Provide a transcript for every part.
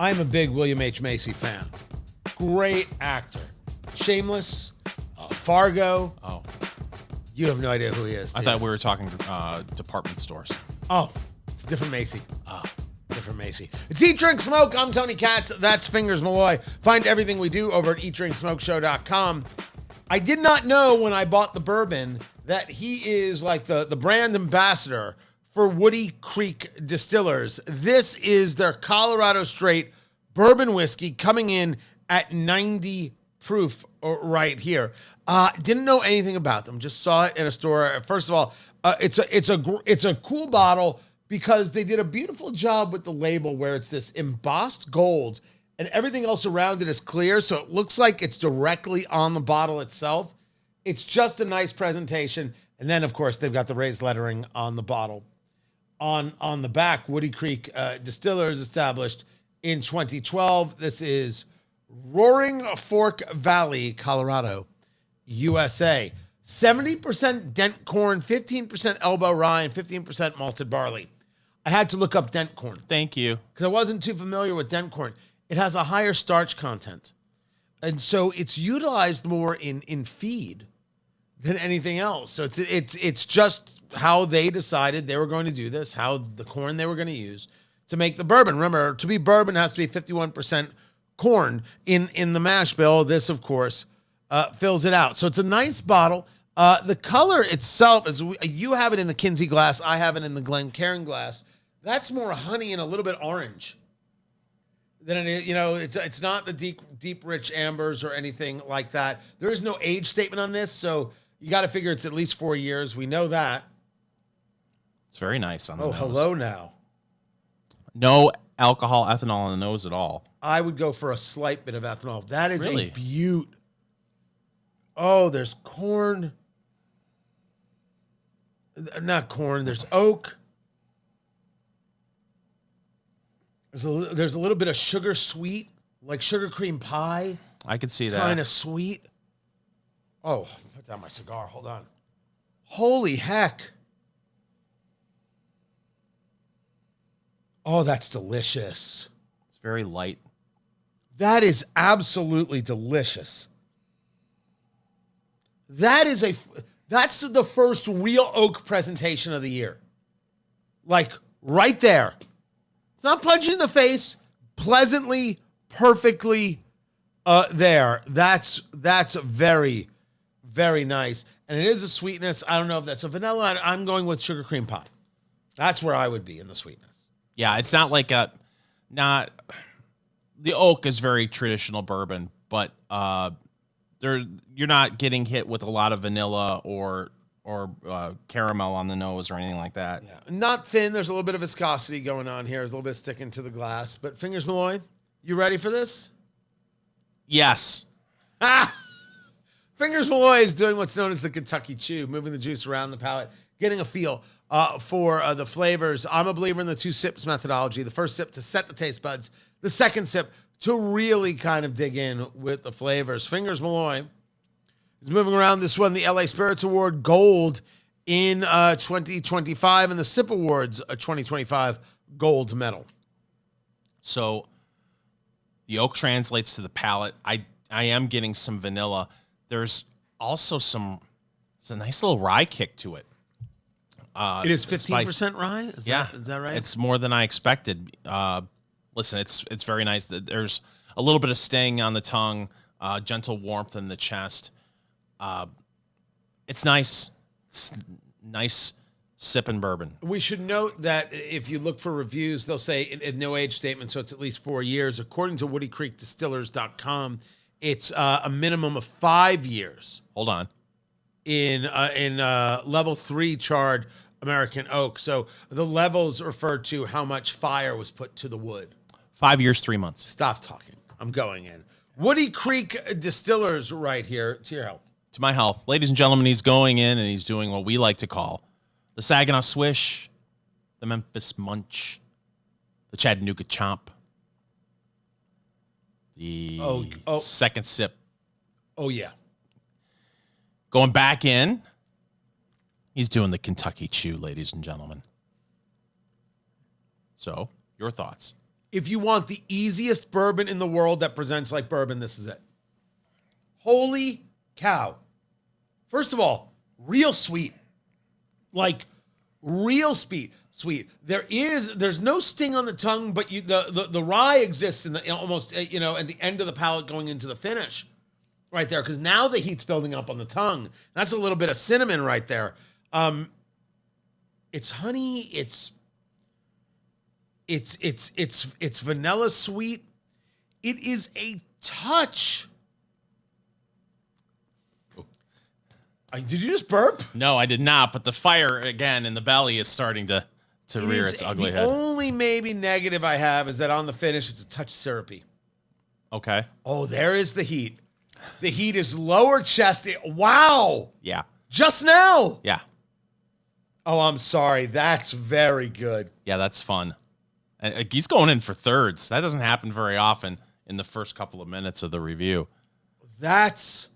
I'm a big William H. Macy fan. Great actor. Shameless, Fargo. Oh. You have no idea who he is. I thought we were talking department stores. Oh, it's a different Macy. Oh, different Macy. It's Eat, Drink, Smoke. I'm Tony Katz. That's Fingers Malloy. Find everything we do over at eatdrinksmokeshow.com. I did not know when I bought the bourbon that he is like the brand ambassador for Woody Creek Distillers. This is their Colorado Straight bourbon whiskey coming in at 90 proof right here. Didn't know anything about them. Just saw it in a store. First of all, it's a cool bottle because they did a beautiful job with the label where it's this embossed gold and everything else around it is clear. So it looks like it's directly on the bottle itself. It's just a nice presentation. And then, of course, they've got the raised lettering on the bottle. On the back, Woody Creek Distillers, established in 2012. This is Roaring Fork Valley, Colorado, USA. 70% dent corn, 15% elbow rye, and 15% malted barley. I had to look up dent corn. Thank you. Because I wasn't too familiar with dent corn. It has a higher starch content. And so it's utilized more in feed than anything else. So it's just how they decided they were going to do this, how the corn they were going to use to make the bourbon. Remember, to be bourbon has to be 51% corn in the mash bill. This, of course, fills it out. So it's a nice bottle. The color itself is, you have it in the Kinsey glass. I have it in the Glencairn glass. That's more honey and a little bit orange than it is. You know, it's not the deep, rich ambers or anything like that. There is no age statement on this, so you got to figure it's at least 4 years. We know that. It's very nice on the nose. Hello now. No alcohol, ethanol on the nose at all. I would go for a slight bit of ethanol. That is Really? a beaut. Oh, there's corn. Not corn. There's oak. There's a little bit of sugar sweet, like sugar cream pie. I could see that. Kind of sweet. Oh, put down my cigar. Hold on. Holy heck. Oh, that's delicious. It's very light. That is absolutely delicious. That's the first real oak presentation of the year. Like right there. It's not punching in the face, pleasantly, perfectly there. That's very, very nice. And it is a sweetness. I don't know if that's a vanilla. I'm going with sugar cream pie. That's where I would be in the sweetness. Yeah, it's not like the oak is very traditional bourbon, but you're not getting hit with a lot of vanilla or caramel on the nose or anything like that. Yeah, not thin. There's a little bit of viscosity going on here. There's a little bit sticking to the glass. But Fingers Malloy, you ready for this? Yes. Fingers Malloy is doing what's known as the Kentucky Chew, moving the juice around the palate, getting a feel for the flavors. I'm a believer in the 2 sips methodology. The first sip to set the taste buds. The second sip to really kind of dig in with the flavors. Fingers Malloy is moving around this one, the LA Spirits Award Gold in 2025 and the Sip Awards 2025 Gold Medal. So the oak translates to the palate. I am getting some vanilla. There's also it's a nice little rye kick to it. It is 15% rye? Is that right? It's more than I expected. Listen, it's very nice. There's a little bit of sting on the tongue, gentle warmth in the chest. It's nice. It's nice sipping bourbon. We should note that if you look for reviews, they'll say no age statement, so it's at least 4 years. According to WoodyCreekDistillers.com, it's a minimum of 5 years. Hold on. In level 3 charred American oak. So the levels refer to how much fire was put to the wood. 5 years, 3 months. Stop talking. I'm going in. Woody Creek Distillers right here. To your help. To my health. Ladies and gentlemen, he's going in and he's doing what we like to call the Saginaw Swish, the Memphis Munch, the Chattanooga Chomp, the second sip. Oh, yeah. Going back in, he's doing the Kentucky Chew, ladies and gentlemen. So, your thoughts? If you want the easiest bourbon in the world that presents like bourbon, this is it. Holy cow. First of all, real sweet. Like real sweet. There's no sting on the tongue, but the rye exists in the almost at the end of the palate going into the finish. Right there, because now the heat's building up on the tongue. That's a little bit of cinnamon right there. It's honey. It's vanilla sweet. It is a touch. Did you just burp? No, I did not. But the fire again in the belly is starting to rear its ugly head. The only maybe negative I have is that on the finish it's a touch syrupy. Okay. Oh, there is the heat. The heat is lower chest. Wow. Yeah. Just now. Yeah. Oh, I'm sorry. That's very good. Yeah, that's fun. And he's going in for thirds. That doesn't happen very often in the first couple of minutes of the review. That's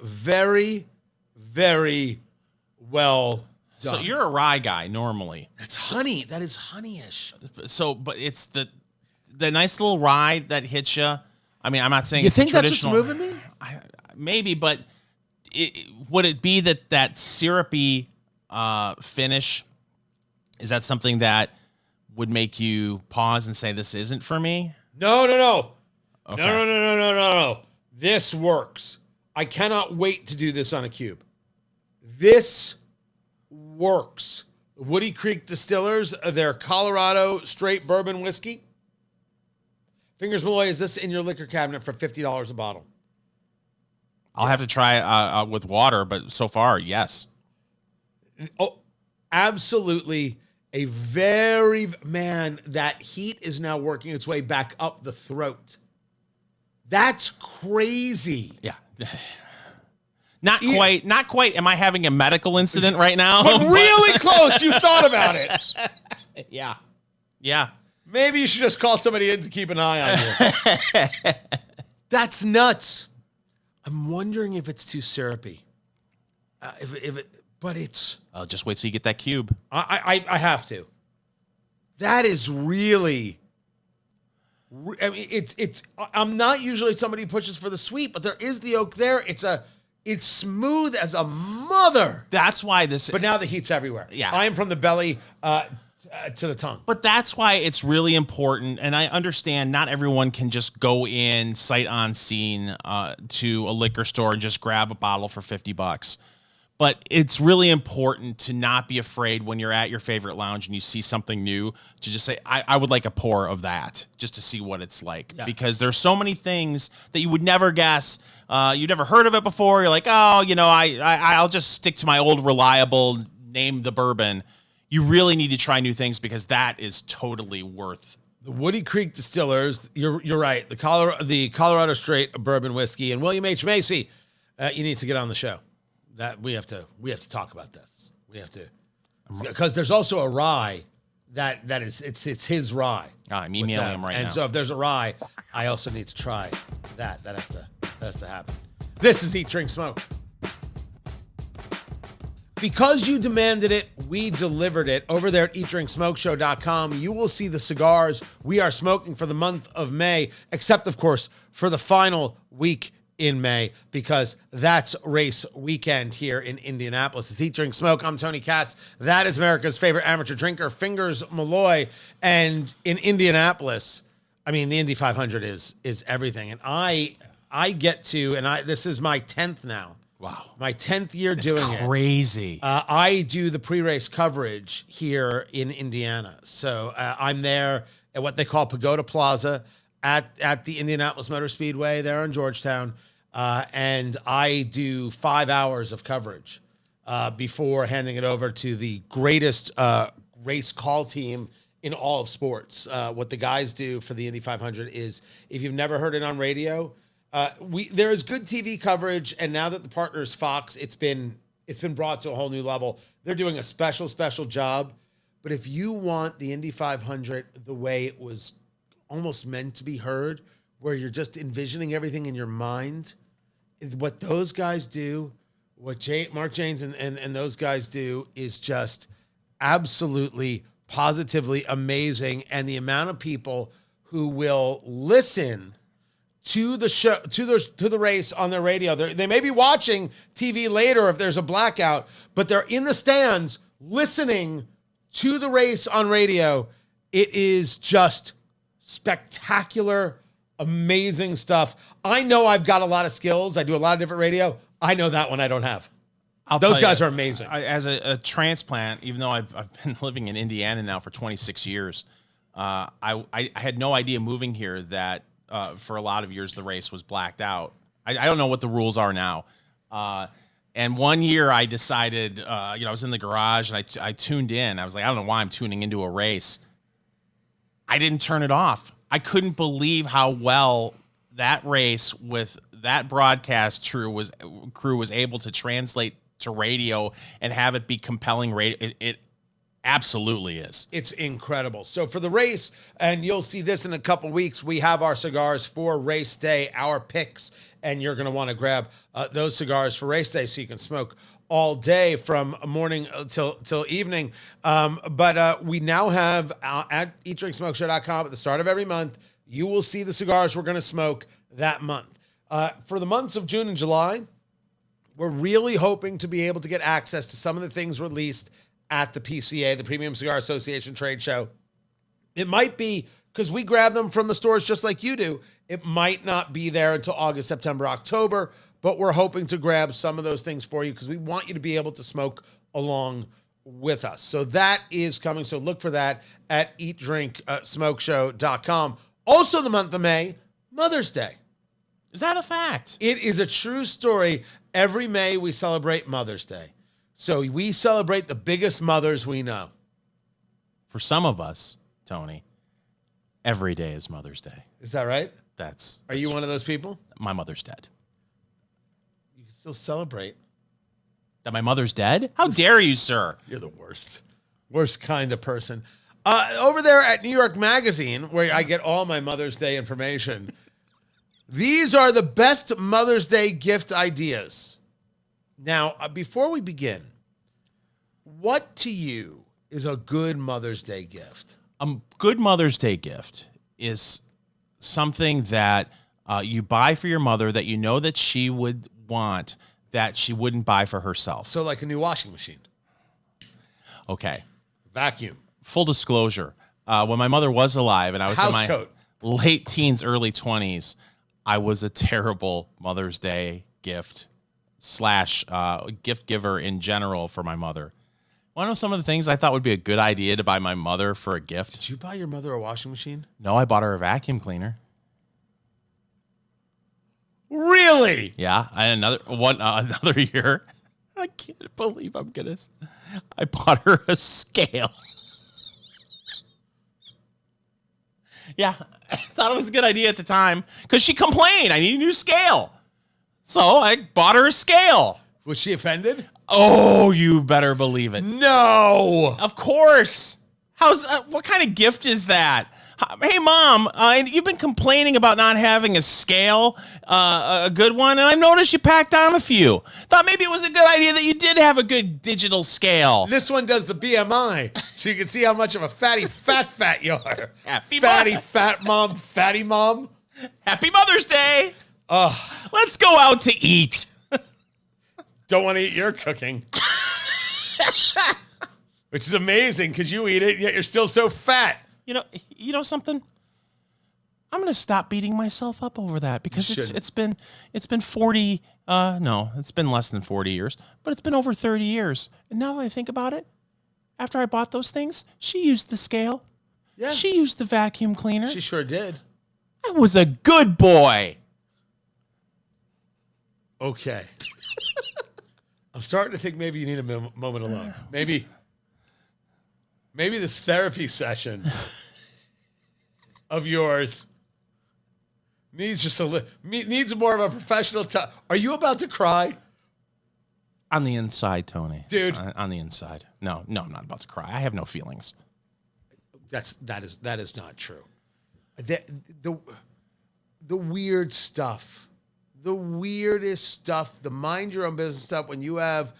very, very well done. So you're a rye guy normally. That's honey. That is honeyish. So, but it's the nice little rye that hits you. I mean, I'm not saying you it's think a that's traditional. what's moving me? Maybe, but would it be that syrupy finish? Is that something that would make you pause and say, this isn't for me? No. Okay. No. This works. I cannot wait to do this on a cube. This works. Woody Creek Distillers, their Colorado straight bourbon whiskey. Fingers Malloy, is this in your liquor cabinet for $50 a bottle? I'll have to try it with water, but so far, yes. Oh, absolutely. That heat is now working its way back up the throat. That's crazy. Yeah. Not quite. Am I having a medical incident right now? But really close. You thought about it. Yeah. Maybe you should just call somebody in to keep an eye on you. That's nuts. I'm wondering if it's too syrupy. But it's. I'll just wait till you get that cube. I have to. That is really. I mean, it's. I'm not usually somebody who pushes for the sweet, but there is the oak there. It's smooth as a mother. That's why this. But now the heat's everywhere. Yeah. I am from the belly to the tongue. But that's why it's really important, and I understand not everyone can just go in sight on scene to a liquor store and just grab a bottle for $50. But it's really important to not be afraid when you're at your favorite lounge and you see something new to just say, I would like a pour of that just to see what it's like. Yeah. Because there's so many things that you would never guess. You've never heard of it before. You're like, I'll just stick to my old reliable name, the bourbon. You really need to try new things because that is totally worth. The Woody Creek Distillers, you're right. The Colorado Straight Bourbon Whiskey and William H. Macy. You need to get on the show. That we have to talk about this. We have to, because there's also a rye that is it's his rye. I'm emailing him right now. And so if there's a rye, I also need to try that. That has to happen. This is Eat, Drink, Smoke. Because you demanded it, we delivered it. Over there at eatdrinksmokeshow.com, you will see the cigars we are smoking for the month of May, except, of course, for the final week in May, because that's race weekend here in Indianapolis. It's Eat, Drink, Smoke. I'm Tony Katz. That is America's favorite amateur drinker, Fingers Malloy. And in Indianapolis, I mean, the Indy 500 is everything. And I get to, and this is my 10th now. Wow. My 10th year doing it. Crazy. I do the pre-race coverage here in Indiana. So I'm there at what they call Pagoda Plaza at the Indianapolis Motor Speedway there in Georgetown. And I do 5 hours of coverage before handing it over to the greatest race call team in all of sports. What the guys do for the Indy 500 is, if you've never heard it on radio, there is good TV coverage, and now that the partner is Fox, it's been brought to a whole new level. They're doing a special job. But if you want the Indy 500 the way it was almost meant to be heard, where you're just envisioning everything in your mind, what those guys do, what Mark Janes and those guys do is just absolutely, positively amazing. And the amount of people who will listen to the show, to the race on their radio. They may be watching TV later if there's a blackout, but they're in the stands listening to the race on radio. It is just spectacular, amazing stuff. I know I've got a lot of skills. I do a lot of different radio. I know that one I don't have. Those guys are amazing. As a transplant, even though I've been living in Indiana now for 26 years, I had no idea moving here that for a lot of years the race was blacked out. I don't know what the rules are now. And one year I decided, I was in the garage and I tuned in. I was like, I don't know why I'm tuning into a race. I didn't turn it off. I couldn't believe how well that race with that broadcast crew was able to translate to radio and have it be compelling radio. It absolutely is. It's incredible. So for the race, and you'll see this in a couple weeks, we have our cigars for race day, our picks, and you're going to want to grab those cigars for race day so you can smoke all day from morning till evening. But we now have at eatdrinksmokeshow.com at the start of every month, you will see the cigars we're going to smoke that month. For the months of June and July, we're really hoping to be able to get access to some of the things released at the PCA, the Premium Cigar Association trade show. It might be because we grab them from the stores just like you do. It might not be there until August, September, October, but we're hoping to grab some of those things for you because we want you to be able to smoke along with us. So that is coming. So look for that at eatdrinksmokeshow.com. Also the month of May, Mother's Day. Is that a fact? It is a true story. Every May we celebrate Mother's Day. So we celebrate the biggest mothers we know. For some of us, Tony, every day is Mother's Day. Is that right? Are you one of those people? My mother's dead. You can still celebrate. That my mother's dead? How dare you, sir? You're the worst. Worst kind of person. Over there at New York Magazine, where I get all my Mother's Day information, these are the best Mother's Day gift ideas. Now, before we begin, what to you is a good Mother's Day gift? A good Mother's Day gift is something that you buy for your mother that you know that she would want that she wouldn't buy for herself. So like a new washing machine. Okay. Vacuum. Full disclosure, when my mother was alive and I was in my late teens, early 20s, I was a terrible Mother's Day gift / gift giver in general for my mother. Want to know some of the things I thought would be a good idea to buy my mother for a gift? Did you buy your mother a washing machine? No, I bought her a vacuum cleaner. Really? Yeah, and another year. I can't believe I bought her a scale. Yeah, I thought it was a good idea at the time because she complained I need a new scale. So I bought her a scale. Was she offended? Oh, you better believe it. No. Of course. What kind of gift is that? Hey, Mom, you've been complaining about not having a scale, a good one, and I've noticed you packed on a few. Thought maybe it was a good idea that you did have a good digital scale. This one does the BMI, so you can see how much of a fatty fat you are. Happy fat mom, fatty mom. Happy Mother's Day. Let's go out to eat. Don't want to eat your cooking. Which is amazing because you eat it, yet you're still so fat. You know something? I'm gonna stop beating myself up over that because it's been 40. It's been less than 40 years, but it's been over 30 years. And now that I think about it, after I bought those things, she used the scale. Yeah, she used the vacuum cleaner. She sure did. I was a good boy. Okay. I'm starting to think maybe you need a moment alone. Maybe this therapy session of yours needs needs more of a professional touch. Are you about to cry? On the inside, Tony. Dude. On the inside. No, I'm not about to cry. I have no feelings. That is not true. The weird stuff. The weirdest stuff, the mind your own business stuff when you have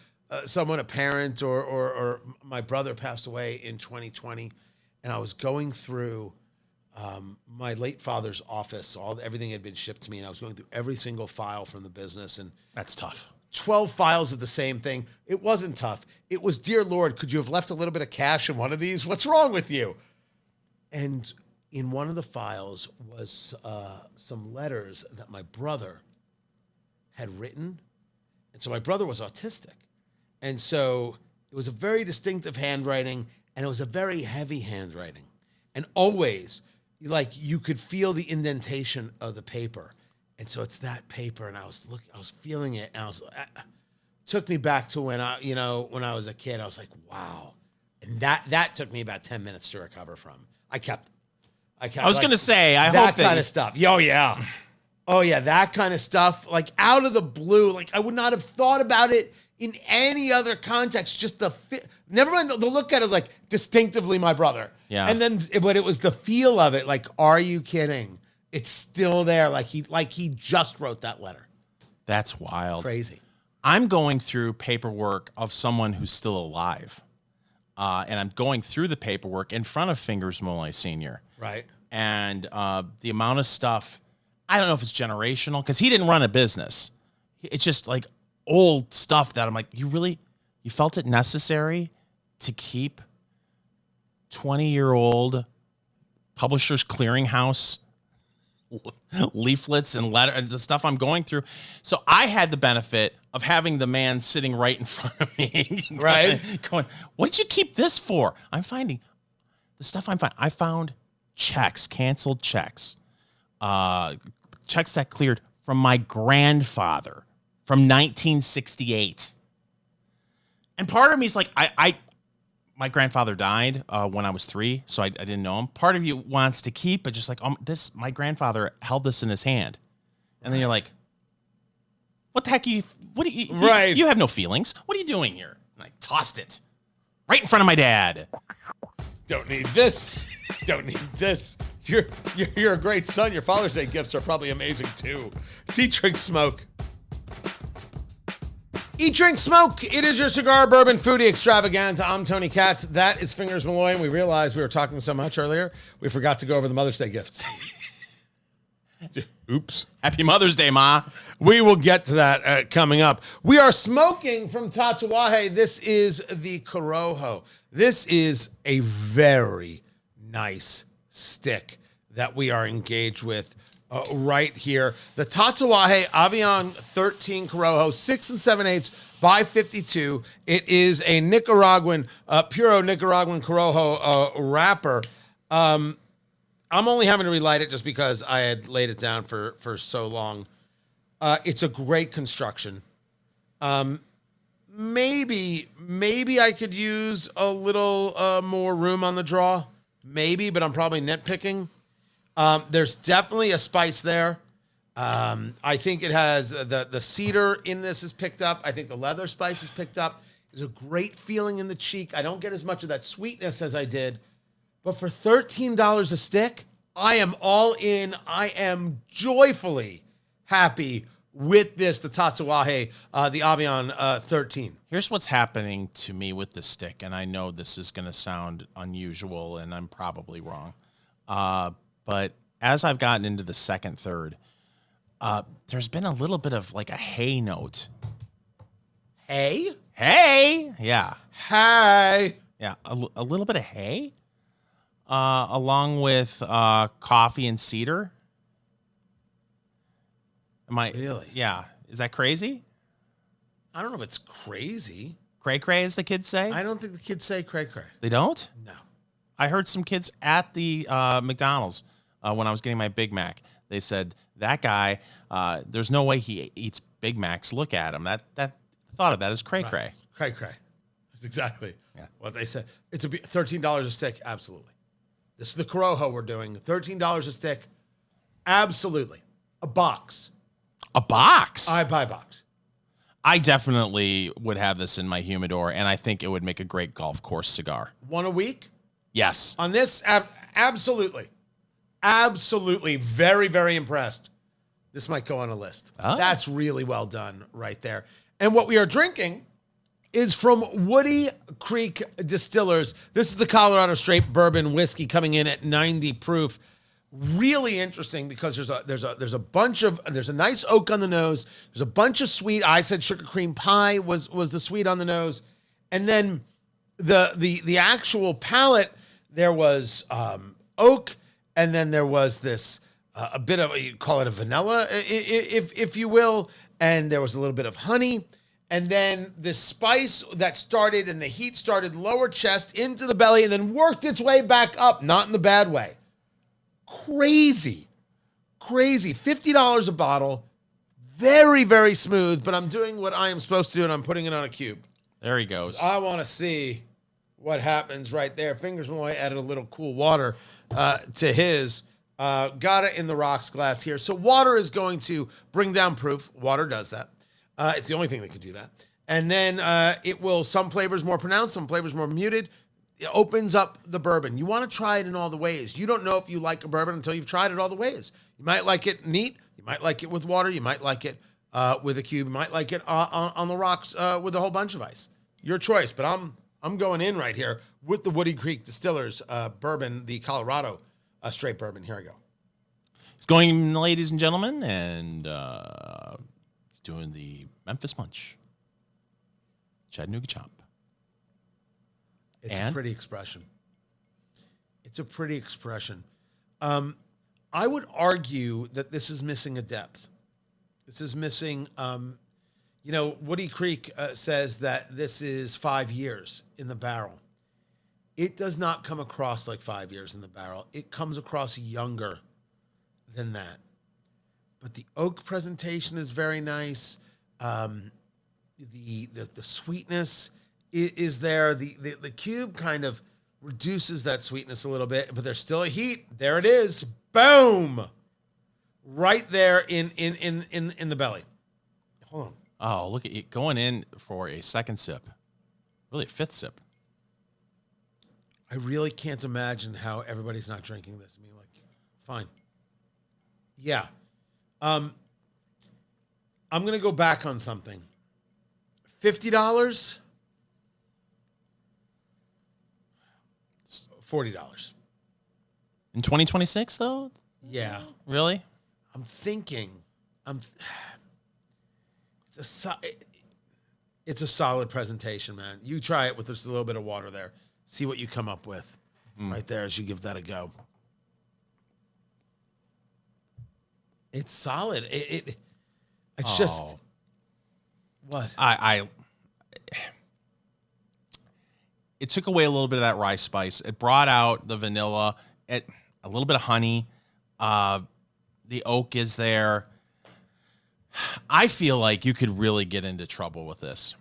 someone, a parent, or my brother passed away in 2020, and I was going through my late father's office. Everything had been shipped to me, and I was going through every single file from the business, and That's tough. 12 files of the same thing. It wasn't tough. It was, dear Lord, could you have left a little bit of cash in one of these? What's wrong with you? And in one of the files was some letters that my brother had written. And so my brother was autistic. And so it was a very distinctive handwriting, and it was a very heavy handwriting. And always, like, you could feel the indentation of the paper. And so it's that paper, and I was feeling it, and took me back to when I was a kid. I was like, wow. And that took me about 10 minutes to recover from. I was going to say, I hope that kind of stuff. Oh yeah, that kind of stuff, like out of the blue, like I would not have thought about it in any other context. Just the fit. Never mind the look at it, like distinctively my brother. Yeah. And then, but it was the feel of it. Like, are you kidding? It's still there. Like he just wrote that letter. That's wild. Crazy. I'm going through paperwork of someone who's still alive. And I'm going through the paperwork in front of Fingers Malloy Sr. Right. And the amount of stuff, I don't know if it's generational, because he didn't run a business. It's just like old stuff that I'm like, you felt it necessary to keep 20-year-old Publishers Clearinghouse leaflets and the stuff I'm going through. So I had the benefit of having the man sitting right in front of me, right? Going, what did you keep this for? I'm finding the stuff I found checks, canceled checks, checks that cleared from my grandfather from 1968. And part of me is like, my grandfather died when I was 3, so I didn't know him. Part of you wants to keep it, just like, my grandfather held this in his hand. And then you're like, what the heck right. You have no feelings. What are you doing here? And I tossed it right in front of my dad. Don't need this. Don't need this. You're a great son. Your Father's Day gifts are probably amazing too. It's Eat, Drink, Smoke. Eat, Drink, Smoke. It is your cigar, bourbon, foodie extravaganza. I'm Tony Katz. That is Fingers Malloy. And we realized we were talking so much earlier, we forgot to go over the Mother's Day gifts. Oops. Happy Mother's Day, Ma. We will get to that coming up. We are smoking from Tatuaje. This is the Corojo. This is a very nice stick that we are engaged with right here. The Tatuaje Avion 13 Corojo, 6 7/8 by 52. It is a Nicaraguan, puro Nicaraguan Corojo wrapper. I'm only having to relight it just because I had laid it down for so long. It's a great construction. Maybe I could use a little more room on the draw. Maybe, but I'm probably nitpicking. There's definitely a spice there. I think it has the cedar in this is picked up. I think the leather spice is picked up. There's a great feeling in the cheek. I don't get as much of that sweetness as I did. But for $13 a stick, I am all in. I am joyfully happy with this, the Tatuaje, the Avion 13. Here's what's happening to me with the stick, and I know this is going to sound unusual, and I'm probably wrong. But as I've gotten into the second, third, there's been a little bit of like a hay note. Hay? Hay? Yeah. Hay. Yeah, a little bit of hay, along with coffee and cedar. Am I really? Yeah. Is that crazy? I don't know if it's crazy. Cray cray, as the kids say. I don't think the kids say cray cray. They don't? No. I heard some kids at the McDonald's when I was getting my Big Mac. They said that guy. There's no way he eats Big Macs. Look at him. That thought of that as cray cray. Right. Cray cray. That's exactly what they said. It's $13 a stick. Absolutely. This is the Corojo we're doing. $13 a stick. Absolutely. A box. A box? I buy a box. I definitely would have this in my humidor, and I think it would make a great golf course cigar. One a week? Yes. On this, absolutely. Absolutely. Very, very impressed. This might go on a list. Oh. That's really well done right there. And what we are drinking is from Woody Creek Distillers. This is the Colorado Straight Bourbon whiskey coming in at 90 proof. Really interesting because there's a nice oak on the nose. There's a bunch of sweet. I said sugar cream pie was the sweet on the nose, and then the actual palate, there was oak, and then there was this a bit of, you call it a vanilla, if you will, and there was a little bit of honey. And then the spice that started and the heat started lower chest into the belly and then worked its way back up, not in the bad way. Crazy. $50 a bottle. Very, very smooth, but I'm doing what I am supposed to do and I'm putting it on a cube. There he goes. I want to see what happens right there. Fingers Malloy added a little cool water to his. Got it in the rocks glass here. So water is going to bring down proof. Water does that. It's the only thing that could do that. And then it will, some flavors more pronounced, some flavors more muted. It opens up the bourbon. You want to try it in all the ways. You don't know if you like a bourbon until you've tried it all the ways. You might like it neat. You might like it with water. You might like it with a cube. You might like it on the rocks with a whole bunch of ice. Your choice. But I'm going in right here with the Woody Creek Distillers bourbon, the Colorado straight bourbon. Here I go. It's going in, ladies and gentlemen, and doing the Memphis Munch. Chattanooga Chomp. It's a pretty expression. I would argue that this is missing a depth. This is missing, Woody Creek says that this is 5 years in the barrel. It does not come across like 5 years in the barrel. It comes across younger than that. But the oak presentation is very nice. The sweetness is there. The cube kind of reduces that sweetness a little bit, but there's still a heat. There it is. Boom. Right there in the belly. Hold on. Oh, look at it going in for a second sip. Really a fifth sip. I really can't imagine how everybody's not drinking this. I mean, like, fine. Yeah. I'm going to go back on something. $50? $40. In 2026, though? Yeah. Really? I'm thinking. It's a solid presentation, man. You try it with just a little bit of water there. See what you come up with right there as you give that a go. It's solid. It's just what? It took away a little bit of that rye spice. It brought out the vanilla, a little bit of honey. The oak is there. I feel like you could really get into trouble with this.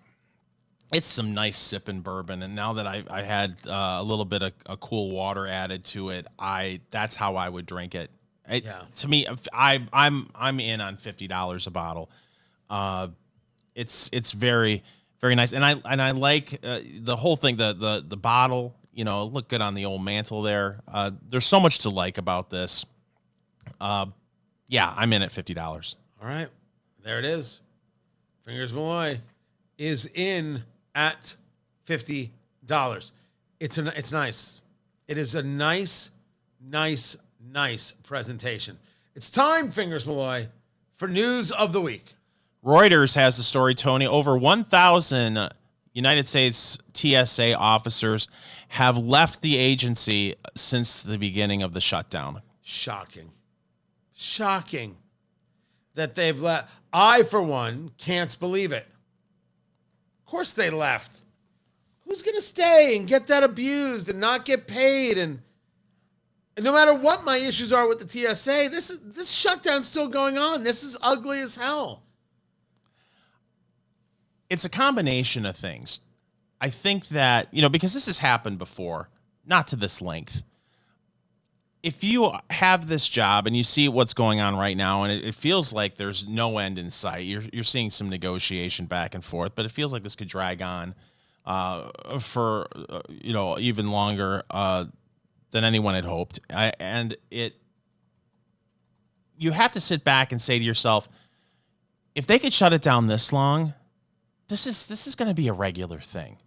It's some nice sipping bourbon, and now that I had a little bit of a cool water added to it, that's how I would drink it. To me, I'm in on $50 a bottle. It's very, very nice, and I like the whole thing. The bottle, look good on the old mantle there. There's so much to like about this. I'm in at $50. All right, there it is. Fingers Malloy is in at $50. It's nice. It is a nice presentation. It's time, Fingers Malloy, for news of the week. Reuters has the story, Tony. Over 1,000 United States TSA officers have left the agency since the beginning of the shutdown. Shocking that they've left. I, for one, can't believe it. Of course they left. Who's going to stay and get that abused and not get paid? And no matter what my issues are with the TSA, this shutdown's still going on. This is ugly as hell. It's a combination of things. I think that, because this has happened before, not to this length. If you have this job and you see what's going on right now, and it feels like there's no end in sight, you're seeing some negotiation back and forth, but it feels like this could drag on for even longer than anyone had hoped. You have to sit back and say to yourself, if they could shut it down this long, this is going to be a regular thing.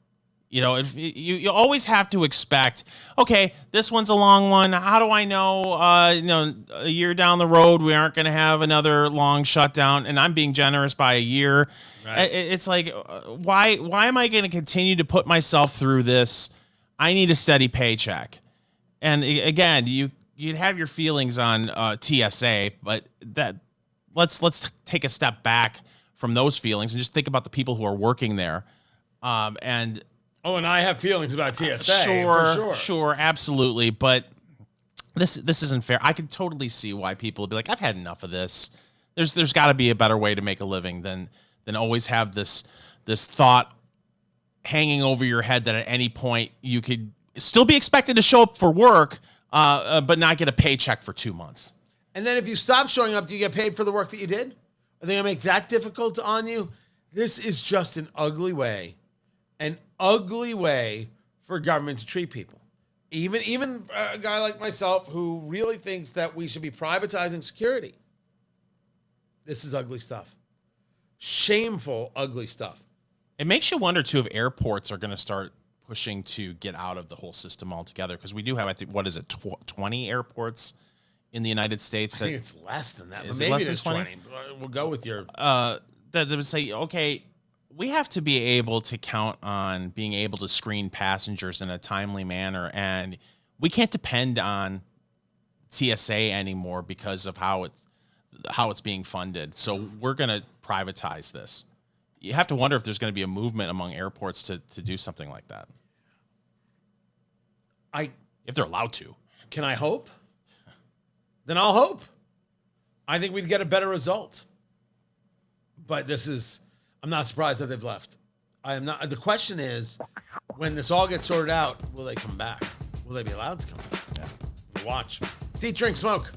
You know, if you always have to expect, okay, this one's a long one. How do I know, a year down the road, we aren't going to have another long shutdown? And I'm being generous by a year. Right. It's like, why am I going to continue to put myself through this? I need a steady paycheck. And again, you'd have your feelings on TSA, but let's take a step back from those feelings and just think about the people who are working there. And I have feelings about TSA. Sure, absolutely. But this isn't fair. I could totally see why people would be like, I've had enough of this. There's got to be a better way to make a living than always have this thought hanging over your head that at any point you could still be expected to show up for work, but not get a paycheck for 2 months. And then if you stop showing up, do you get paid for the work that you did? Are they going to make that difficult on you? This is just an ugly way for government to treat people. Even a guy like myself who really thinks that we should be privatizing security. This is ugly stuff. Shameful, ugly stuff. It makes you wonder, too, if airports are going to start pushing to get out of the whole system altogether, because we do have, I think, 20 airports in the United States? I think it's less than that. But maybe it's 20. We'll go with your... that would say, okay, we have to be able to count on being able to screen passengers in a timely manner, and we can't depend on TSA anymore because of how it's being funded. So we're going to privatize this. You have to wonder if there's going to be a movement among airports to do something like that. If they're allowed to. Can I hope? Then I'll hope. I think we'd get a better result. But I'm not surprised that they've left. I am not. The question is, when this all gets sorted out, will they come back? Will they be allowed to come back? Yeah. We'll watch. It's Eat, Drink, Smoke.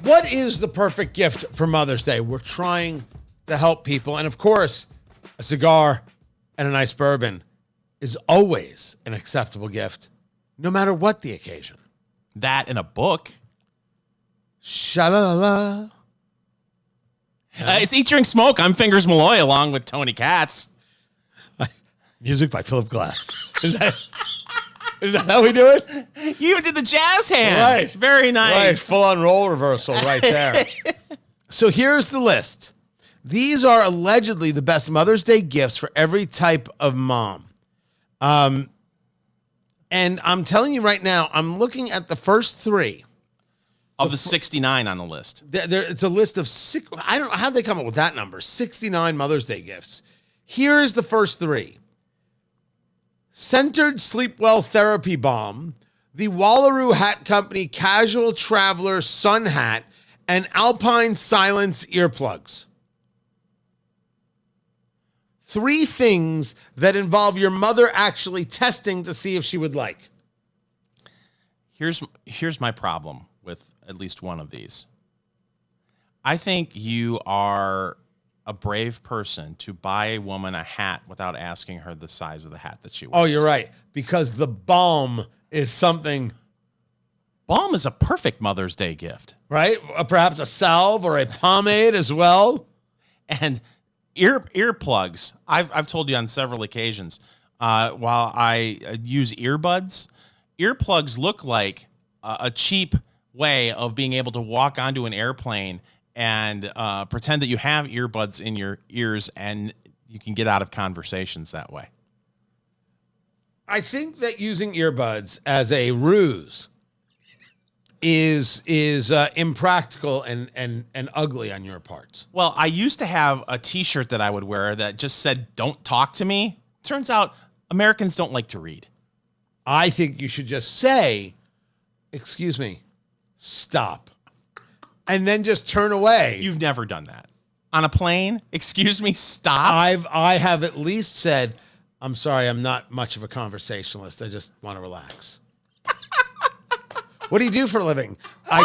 What is the perfect gift for Mother's Day? We're trying to help people. And of course, a cigar and a nice bourbon is always an acceptable gift, no matter what the occasion. That in a book. Sha-la-la-la. It's Eat, Drink, Smoke. I'm Fingers Malloy along with Tony Katz. Music by Philip Glass. Is that how we do it? You even did the jazz hands. Right. Very nice. Right. Full on role reversal right there. So here's the list. These are allegedly the best Mother's Day gifts for every type of mom. And I'm telling you right now, I'm looking at the first three. Of the 69 on the list. It's a list of six. I don't know how they come up with that number. 69 Mother's Day gifts. Here's the first three. Centered Sleepwell Therapy Balm, the Wallaroo Hat Company Casual Traveler Sun Hat, and Alpine Silence Earplugs. 3 things that involve your mother actually testing to see if she would like. Here's my problem with at least one of these. I think you are a brave person to buy a woman a hat without asking her the size of the hat that she wears. Oh, you're right. Because the balm is something... Balm is a perfect Mother's Day gift. Right? Perhaps a salve or a pomade as well. And earplugs. I've told you on several occasions, while I use earbuds, earplugs look like a cheap way of being able to walk onto an airplane and pretend that you have earbuds in your ears, and you can get out of conversations that way. I think that using earbuds as a ruse is impractical and ugly on your part. Well, I used to have a T-shirt that I would wear that just said, "Don't talk to me." Turns out Americans don't like to read. I think you should just say, "Excuse me, stop," and then just turn away. You've never done that on a plane? Excuse me, stop. I have at least said, "I'm sorry, I'm not much of a conversationalist. I just want to relax." What do you do for a living? I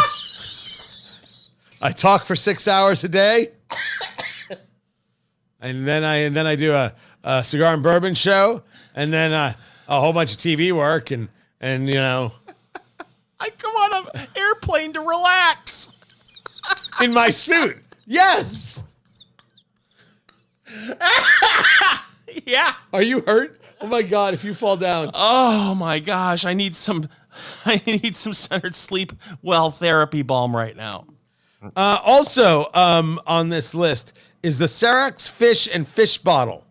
talk for 6 hours a day, and then I do a cigar and bourbon show, and then a whole bunch of TV work, and you know. I come on an airplane to relax. In my suit. Yes. Yeah. Are you hurt? Oh my God, if you fall down. Oh my gosh, I need some centered sleep well therapy balm right now. Also, on this list is the Cerex fish and fish bottle.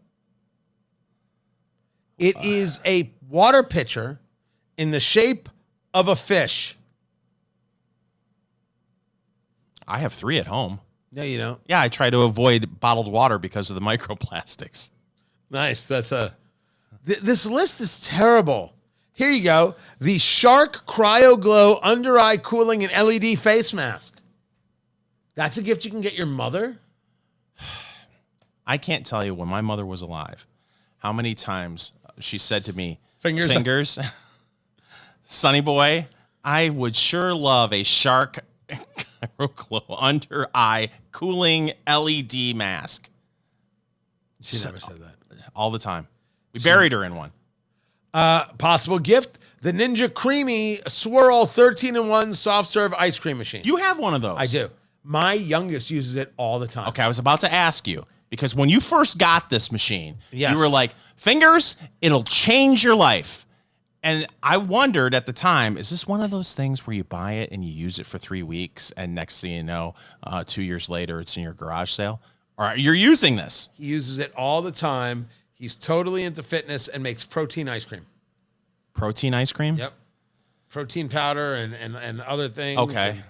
It is a water pitcher in the shape of a fish. I have 3 at home. No, you don't. Yeah, I try to avoid bottled water because of the microplastics. Nice. This list is terrible. Here you go. The Shark Cryo Glow Under Eye Cooling and LED Face Mask. That's a gift you can get your mother? I can't tell you when my mother was alive how many times she said to me, Fingers. Sonny boy, I would sure love a Shark Glow Under Eye Cooling LED mask. She never said that. All the time. We buried her in one. Possible gift, the Ninja Creamy Swirl 13-in-1 soft serve ice cream machine. You have one of those. I do. My youngest uses it all the time. Okay, I was about to ask you, because when you first got this machine, Yes. you were like, Fingers, it'll change your life. And I wondered at the time, is this one of those things where you buy it and you use it for 3 weeks, and next thing you know, 2 years later, it's in your garage sale? Or you're using this? He uses it all the time. He's totally into fitness and makes protein ice cream. Protein ice cream? Yep. Protein powder and other things. Okay.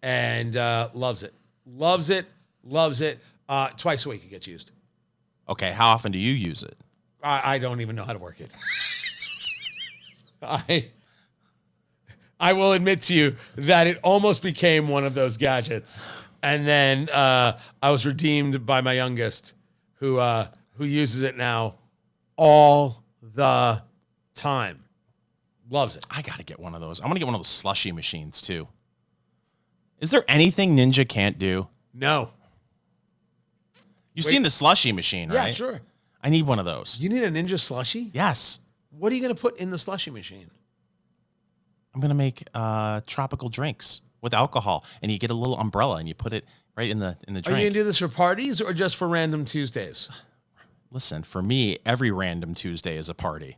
And loves it. Loves it. Loves it. Twice a week it gets used. Okay, how often do you use it? I don't even know how to work it. I will admit to you that it almost became one of those gadgets. And then I was redeemed by my youngest who uses it now all the time. Loves it. I got to get one of those. I'm going to get one of those slushy machines too. Is there anything Ninja can't do? No. You've seen the slushy machine, right? Yeah, sure. I need one of those. You need a Ninja slushie? Yes. What are you going to put in the slushie machine? I'm going to make tropical drinks with alcohol, and you get a little umbrella and you put it right in the drink. Are you going to do this for parties or just for random Tuesdays? Listen, for me, every random Tuesday is a party.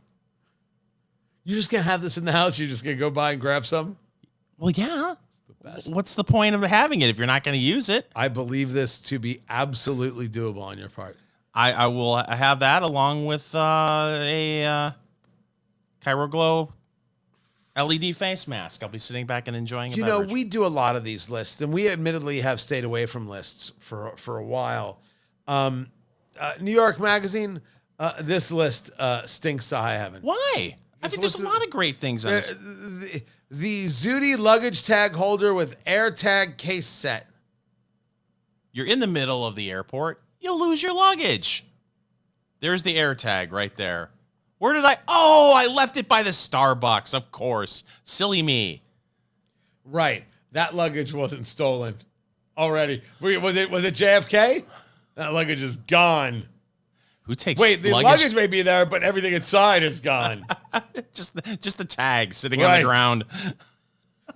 You're just going to have this in the house? You're just going to go by and grab some? Well, yeah. Best. What's the point of having it if you're not going to use it? I believe this to be absolutely doable on your part. I will have that along with a ChiroGlow LED face mask. I'll be sitting back and enjoying a beverage. We do a lot of these lists, and we admittedly have stayed away from lists for a while. New York Magazine, this list stinks to high heaven. Why? I think there's a lot of great things on this. The Zudi luggage tag holder with AirTag case set. You're in the middle of the airport. You'll lose your luggage. There's the AirTag right there. Where did I left it by the Starbucks, of course. Silly me. Right. That luggage wasn't stolen already. Was it JFK? That luggage is gone. Who takes the luggage may be there, but everything inside is gone. just the tag sitting on the ground.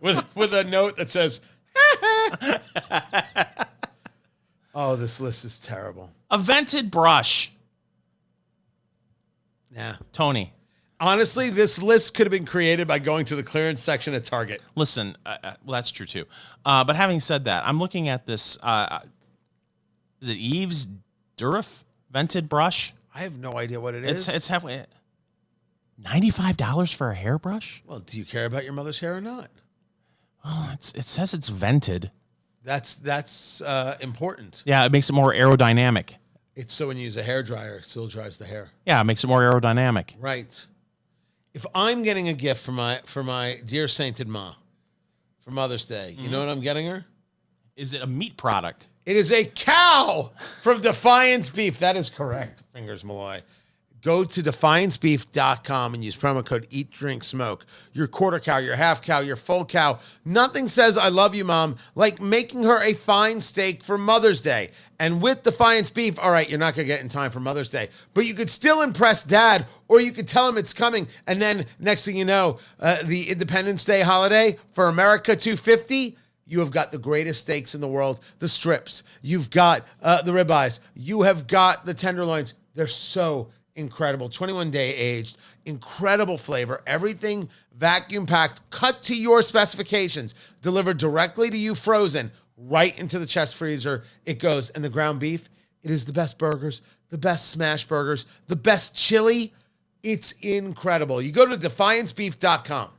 With a note that says, oh, this list is terrible. A vented brush. Yeah. Tony. Honestly, this list could have been created by going to the clearance section at Target. Listen, well, that's true too. But having said that, I'm looking at this. Is it Eve's Durif vented brush? I have no idea what it is. It's halfway. $95 for a hairbrush? Well, do you care about your mother's hair or not? Well, it says it's vented. That's important. Yeah, it makes it more aerodynamic. It's so when you use a hairdryer, it still dries the hair. Yeah, it makes it more aerodynamic. Right. If I'm getting a gift for my dear sainted ma for Mother's Day, you know what I'm getting her? Is it a meat product? It is a cow from Defiance Beef. That is correct, Fingers Malloy. Go to defiancebeef.com and use promo code Eat Drink Smoke. Your quarter cow, your half cow, your full cow. Nothing says I love you, Mom, like making her a fine steak for Mother's Day. And with Defiance Beef, all right, you're not going to get it in time for Mother's Day, but you could still impress Dad, or you could tell him it's coming. And then next thing you know, the Independence Day holiday for America 250, You have got the greatest steaks in the world, the strips. You've got the ribeyes. You have got the tenderloins. They're so incredible. 21-day aged, incredible flavor. Everything vacuum packed, cut to your specifications, delivered directly to you frozen, right into the chest freezer. It goes. And the ground beef, it is the best burgers, the best smash burgers, the best chili. It's incredible. You go to defiancebeef.com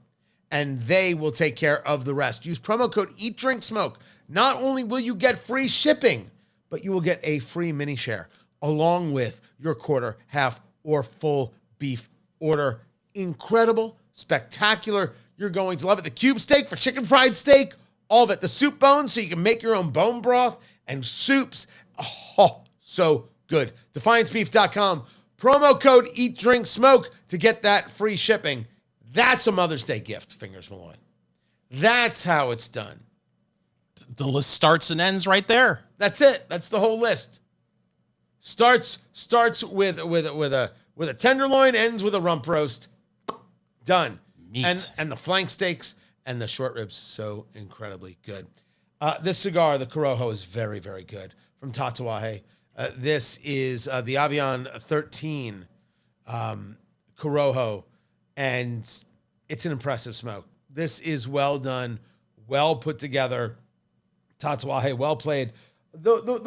and they will take care of the rest. Use promo code EatDrinkSmoke. Not only will you get free shipping, but you will get a free mini share along with your quarter, half, or full beef order. Incredible, spectacular. You're going to love it. The cube steak for chicken fried steak, all of it. The soup bones so you can make your own bone broth and soups. Oh, so good. DefianceBeef.com. Promo code EatDrinkSmoke to get that free shipping. That's a Mother's Day gift, Fingers Malloy. That's how it's done. The list starts and ends right there. That's it. That's the whole list. Starts with a tenderloin, ends with a rump roast. Done. Meat. And the flank steaks and the short ribs, so incredibly good. This cigar, the Corojo, is very, very good from Tatuaje. This is the Avion 13 Corojo, and it's an impressive smoke. This is well done, well put together. Tatuaje, well played. The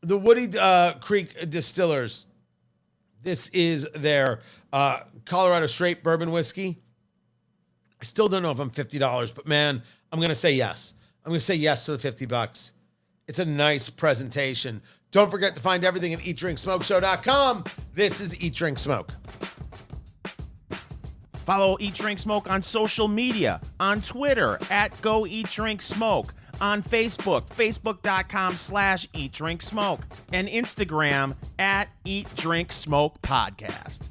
Woody Creek Distillers. This is their Colorado Straight Bourbon Whiskey. I still don't know if I'm $50, but man, I'm going to say yes. I'm going to say yes to the $50. It's a nice presentation. Don't forget to find everything at eatdrinksmokeshow.com. This is Eat Drink Smoke. Follow Eat Drink Smoke on social media, on Twitter at Go Eat Drink Smoke, on Facebook, facebook.com/eatdrinksmoke, and Instagram at Eat Drink Smoke Podcast.